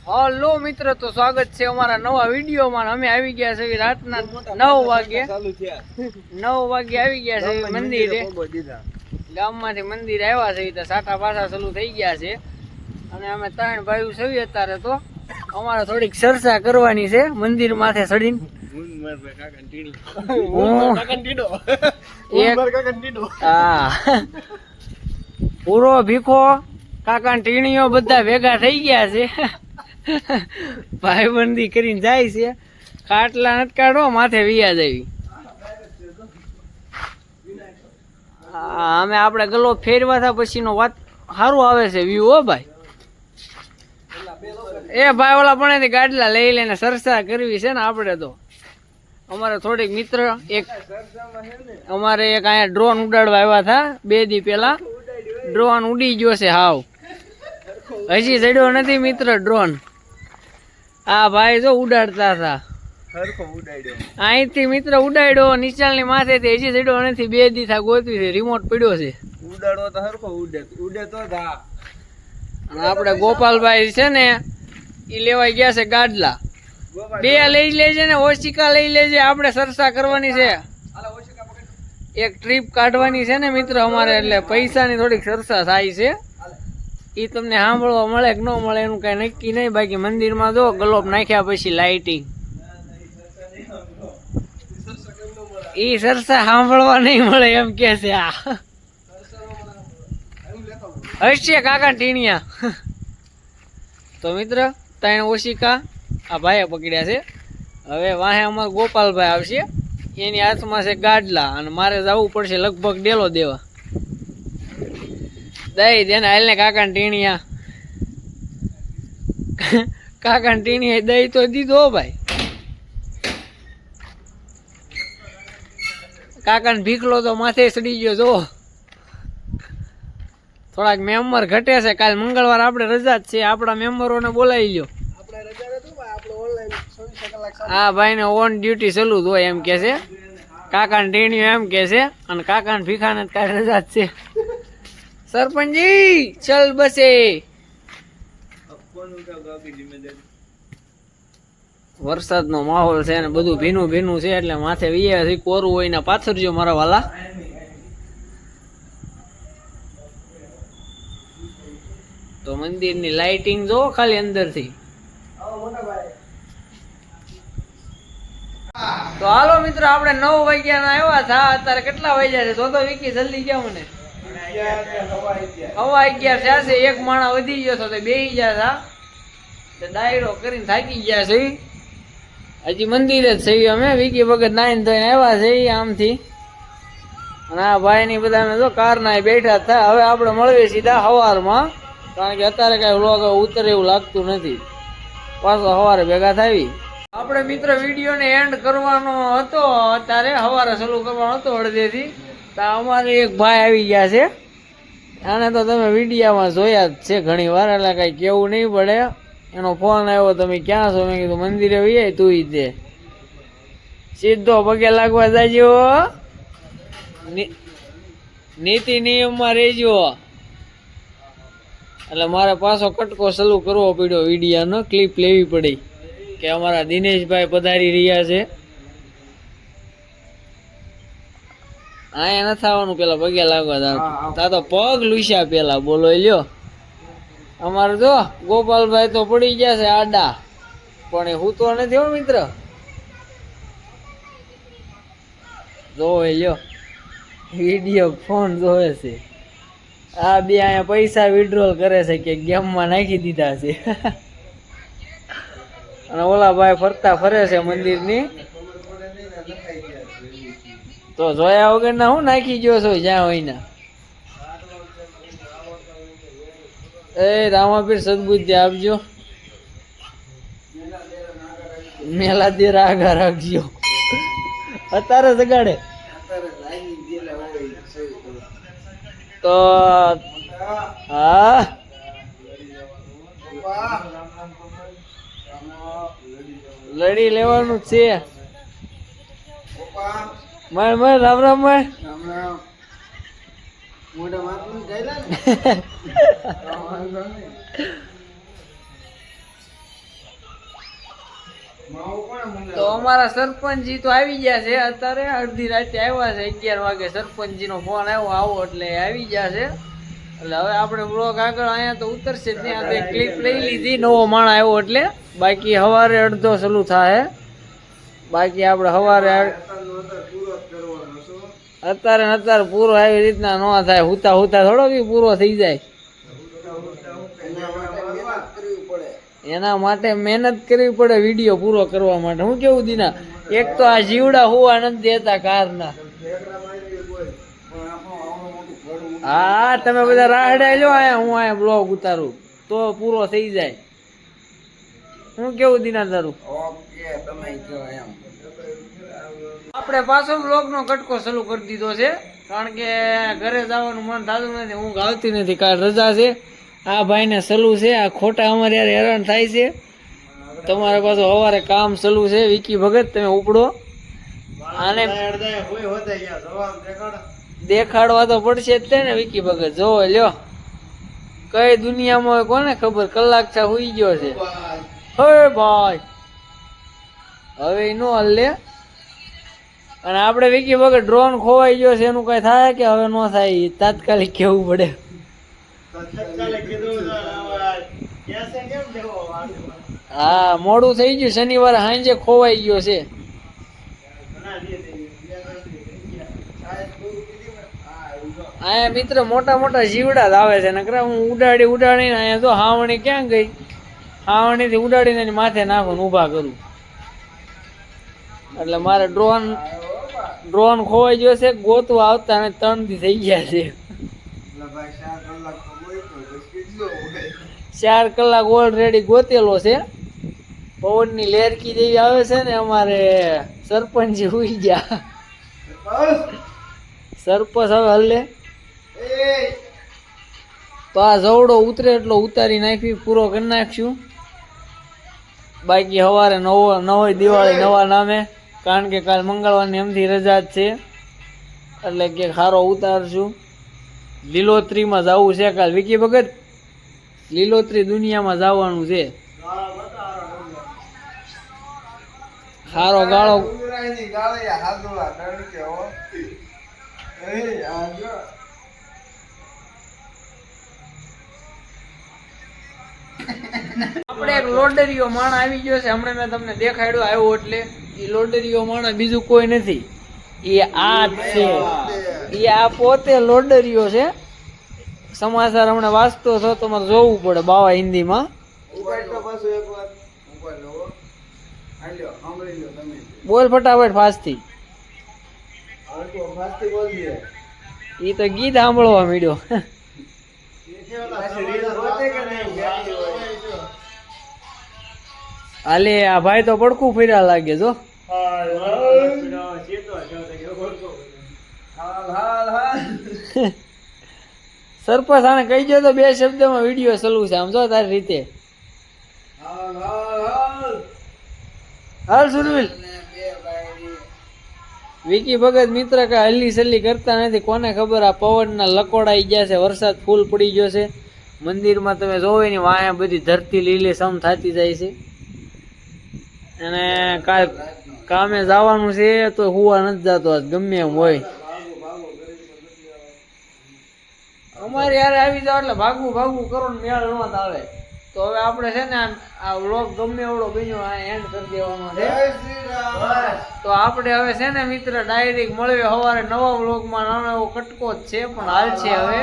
Hello मित्र, तो स्वागत है हमारा नवा वीडियो में। हमें આવી ગયા છે રાતના 9 વાગે 9 વાગે આવી ગયા છે મંદિરે। ગામમાંથી મંદિર આવ્યા છે તો સાટા પાસા ચાલુ થઈ ગયા છે અને અમે ત્રણ ભાઈઓ સવી અત્યારે તો અમારે થોડીક ચર્ચા કરવાની છે મંદિર માથે ચડીને। પૂરો ભીખો કાકા ટીણીઓ બધા ભેગા થઈ ગયા છે। ભાઈબંધી કરીને જાય છે। ખાટલા નથી કાઢો, માથે વિયા દેવી। અમે આપણે ગલો ફેરવા થા પછીનો વાત સારું આવે છે વ્યૂ। હો ભાઈ, એ ભાઈ ઓલા પણ ગાડલા લઈ લઈને ચર્ચા કરવી છે ને આપણે તો। અમારે થોડીક મિત્ર એક અમારે એક અહીંયા ડ્રોન ઉડાડવા આવ્યા હતા 2 દી પહેલા। ડ્રોન ઉડી ગયો છે હાવ, હજી ચડ્યો નથી મિત્ર ડ્રોન। આ ભાઈ જો ઉડાડતા હતા, અહીંથી મિત્ર ઉડાડ્યો નીચાણની માથેથી, હજી ચડ્યો નથી। 2 દી થા ગોતવી છે, રિમોટ પડ્યો છે। ઉડાડવો તો હરખો ઉડે તો થા। આપણે ગોપાલભાઈ છે ને ઈ લેવાઈ ગયા છે ગાડલા। 2 લઈ લેજે ને ઓશિકા લઈ લેજે, આપણે ચર્ચા કરવાની છે। એક ટ્રીપ કાઢવાની છે ને મિત્ર અમારે, એટલે પૈસાની થોડીક ચર્ચા થાય છે। ઈ તમને સાંભળવા મળે કે ન મળે એનું કઈ નક્કી નહીં। બાકી મંદિરમાં જો ગ્લોબ નાખ્યા પછી લાઇટિંગ, ઈ ચર્ચા સાંભળવા નહીં મળે એમ કે છે। આ હશે કાકા ટીણિયા। તો મિત્ર 3 ઓશિકા આ ભાઈએ પકડ્યા છે। હવે વાહે અમાર ગોપાલભાઈ આવશે, એની હાથમાં છે ગાડલા અને મારે જવું પડશે લગભગ ડેલો દેવા। દઈ દેને હાલ ને કાકા ટીણિયા। કાકા ટીણિયા દઈ તો દીધો ભાઈ। કાકાને ભીખલો તો માથે ચડી ગયો જો। થોડાક મેમ્બર ઘટે છે, કાલ મંગળવાર આપણે રજા જ છે, આપણા મેમ્બરોને બોલાવી લ્યો। હા ભાઈ ને ઓન ડ્યુટી ચાલુ જ હોય એમ કે છે કાકાને ટીણીઓ એમ કે છે, અને કાકાને ભીખાને કાલ રજા જ છે। સરપંચજી ચલ બસે। વરસાદનો માહોલ છે ને બધું ભીનું ભીનું છે, એટલે માથે વીયા કોરું હોય ને પાથરજો મારા વાલા। તો મંદિરની લાઇટિંગ જો ખાલી અંદરથી। તો હાલો મિત્ર, આપણે 9 વાગ્યાના આવ્યા હતા, અત્યારે કેટલા વાગ્યા છે જો તો વિકી જલ્દી ગયા મને। 11:15 થયા છે। એક માણા વધી ગયો તો બેહી ગયા હતા, ડાયરો કરીને થાકી ગયા છે। હજી મંદિરે જ છે અમે, વિકી વખત નાઈને ધોઈને આવ્યા છે આમથી। અને આ ભાઈ ની બધા જો કારના બેઠા હતા। હવે આપણે મળીએ સીધા સવારમાં, કારણ કે અત્યારે કઈ વ્લોગ ઉતરે એવું લાગતું નથી, પાછો સવારે ભેગા થાવી। આપણે મિત્ર વિડીયોને એન્ડ કરવાનો હતો, અત્યારે સવારે ચાલુ કરવાનો હતો અડધેથી। તો અમારે એક ભાઈ આવી ગયા છે, આને તો તમે વિડીયામાં જોયા જ છે ઘણી વાર, એટલે કઈ કેવું નહીં પડે। એનો ફોન આવ્યો, તમે ક્યાં છો? મેં કીધું મંદિરે વહી તું ઈ દે, સીધો પગે લાગવા જાજો, નીતિ નિયમમાં રહેજો। એટલે મારે પાછો કટકો ચાલુ કરવો પડ્યો, વિડીયાનો ક્લિપ લેવી પડી કે અમારા દિનેશભાઈ પધારી રહ્યા છે। અહીંયા નથી આવવાનું, પેલા પગે લાગવા તા તો પગ લૂસ્યા પેલા બોલો લ્યો। અમારે જો ગોપાલભાઈ તો પડી ગયા છે આડા, પણ એ હું તો નથી હો મિત્ર, જોવે લ્યો વિડીયો ફોન જોવે છે। આ બે અહીંયા પૈસા વિડ્રોલ કરે છે કે ગેમમાં નાખી દીધા છે। અને ઓલા ભાઈ ફરતા ફરે છે મંદિરની, તો જોયા વગર ના હું નાખી ગયો છો જ્યાં હોય ના। એ રામાપીર સદબુદ્ધિ આપજો, મેલા દેર આગા રાખજો। અત્યારે જગાડે તો હા લડી લેવાનું છે। માર માર રામ રામ માર રામ રામ। મોઢા માથું ગયેલા ને તો અમારા સરપંચજી તો આવી ગયા છે અત્યારે, અડધી રાતે આવ્યા છે, 11 વાગે સરપંચજી નો ફોન આવ્યો આવો એટલે આવી ગયા છે. એટલે હવે આપણે બ્લોગ આગળ અહીંયા તો ઉતરશે ત્યાં તો ક્લિપ લઈ લીધી, નવો માણ આવ્યો એટલે. બાકી સવારે અડધો ચાલુ થાય, બાકી આપણે સવારે અત્યારે પૂરો આવી રીતના ન થાય, હુતા થોડો કે પૂરો થઈ જાય. એના માટે મહેનત કરવી પડે વિડીયો પૂરો કરવા માટે. હું કેવું દીના, એક તો આ જીવડા હોવા નથી દેતા કારના. હા તમે બધા રાહડા લો, આયા હું આયા બ્લોગ ઉતારું તો પૂરો થઈ જાય. હું કેવું દીના તારું? આપણે પાછો બ્લોગ નો કટકો ચાલુ કરી દીધો છે, કારણ કે ઘરે જવાનું મન થતું નથી, ઊંઘ આવતી નથી, કાલ રજા છે. આ ભાઈ ને સલું છે, આ ખોટા અમારે યાર હેરાન થાય છે. તમારે પાછું સવારે કામ સલું છે. વિકી ભગત તમે ઉપડો, આને દેખાડવા તો પડશે જ તે ને. વિકી ભગત જોવો લ્યો, કઈ દુનિયામાં હોય કોને ખબર, કલાક થા હુઈ ગયો છે. હે ભાઈ હવે નો હલે. અને આપણે વિકી ભગત ડ્રોન ખોવાઈ ગયો છે, એનું કઈ થાય કે હવે ન થાય, તાત્કાલિક કેવું પડે. હા મોડું થઈ ગયું, શનિવારે સાંજે ખોવાઈ ગયો છે. અહીંયા મિત્ર મોટા જીવડા જ આવે છે, નકરા હું ઉડાડીને અહીંયા તો હાવણી ક્યાં ગઈ, હાવણી થી ઉડાડીને એની માથે નાખું ઊભા કરું. એટલે મારે ડ્રોન ખોવાઈ ગયો છે, ગોતવા આવતા 3 દી થઈ ગયા છે. 4 કલાક ઓલરેડી ગોતેલો છે. પવનની લેરકી જેવી આવે છે ને, અમારે સરપંચજી હુઈ ગયા. સરપંચ હવે હલ્લે તો આ જવડો ઉતરે એટલો ઉતારી નાખી, પૂરો કરી નાખશું. બાકી સવારે નવી દિવાળી નવા નામે, કારણ કે કાલ મંગળવારની એમથી રજા જ છે, એટલે કે ખારો ઉતારશું. લીલોતરીમાં જવું છે કાલ. વિકી ભગત લીલોતરી દુનિયામાં જવાનું છે. ખારો ગાળો આપણે એક લોડરીયો માણા આવી ગયો છે, હમણાં મેં તમને દેખાડ્યો આવ્યો એટલે. એ લોડરીયો માણા બીજું કોઈ નથી, એ આ જ છે. એ આ પોતે લોડરીયો છે. સમાચાર હમણાં વાંચતો છો, તમારે જોવું પડે બાવા હિન્દીમાં. બોલ ફટાફટ ફાસ્ટથી. ઈ તો ગીત સાંભળવા મળ્યો. હાલે આ ભાઈ તો પડખું ફર્યા લાગે જો. સરપંચ આને કહી દો તો 2 શબ્દમાં વિડીયો ચાલુ છે, આમ જો તારી રીતે. હાલ સુરવીલ. વિકી ભગત મિત્ર કે હલ્લી સલ્લી કરતા નથી, કોને ખબર આ પવનના લકોડાઈ ગયા છે, વરસાદ ફૂલ પડી ગયો છે. મંદિરમાં તમે જોવો ને વાયા બધી ધરતી લીલીસમ થતી જાય છે. અને કાલ કામે જવાનું છે તો હુવા નથી જતો, ગમે એમ હોય. અમારે યાર આવી જાવ એટલે ભાગવું કરો ને મેળ ન આવે. તો હવે આપણે છે ને આ વ્લોગ ગમે એવડો બન્યો આ એન્ડ કરી દેવાનો છે. તો આપણે હવે છે ને મિત્ર ડાયરેક્ટ મળીએ સવારે નવા વ્લોગમાં. નાનો એવો કટકો જ છે પણ હાલ છે હવે.